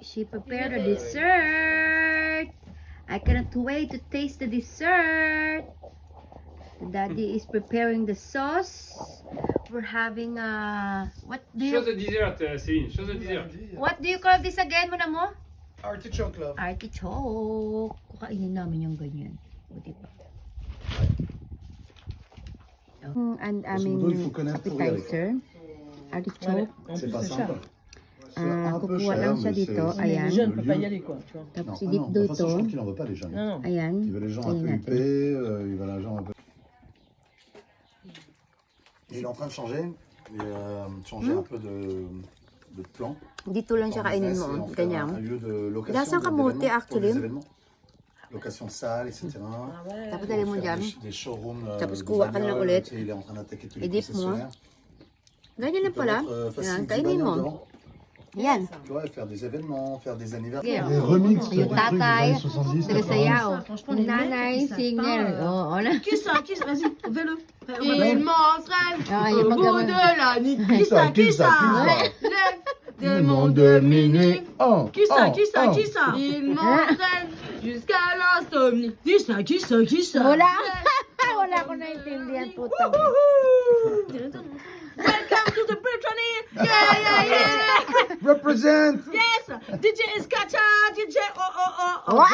she prepared a dessert. I cannot wait to taste the dessert. Daddy is preparing the sauce. We're having what do Show you the dessert, Céline. Show the dessert. what do you call this again, muna mo? Artichoke, love. Artichoke. Kukainin namin yung ganyan. O, diba? And modo, il faut connaître pour y aller. appetizer. Artichoke. C'est pas simple. Kukuha lang siya dito. Ayan. Les jeunes ne peuvent pas y aller, quoi. Tu vois. Tapos Non, idip de toute façon, je dito. pense qu'il n'en veut pas les jeunes. Non, non. Ayan. Il veut les gens un Tingnan peu natin. huppés, il veut les gens un peu... Il est en train de changer, un peu de plan. Dito lang siya kainin mo. Un Ganyan. lieu de location Lasang kamote, d'événements, pour actually. les événements. Location de salle, etc. Tapos dali mo dyan. Des showrooms Tapos de kuha ka lang bagnoles, ulit. tu sais, il est en train d'attaquer tous les Idip mo. concessionnaires. Ganyan lang pala. Yan, kainin mo. Yan. Tu vois, faire des événements, faire des anniversaires. Yeah. Des remixes de Yung trucs des tatay, années 70. nagasayaw. Franchement, les Nanay, mecs, ils savent singer. pas, Oo, na. Qui ça? Vas-y, fais-le. Il m'entraîne Ah, au il bout manque de la nuit. Qui ça, qui ça, Les démons de minuit. Qui ça? Oh. Il m'entraîne jusqu'à l'insomnie. Qui ça? Wala. Wala ko naintindihan po. Welcome to the Brittany. Yeah. Represent! Yes. DJ Skacha. DJ oh. Wow.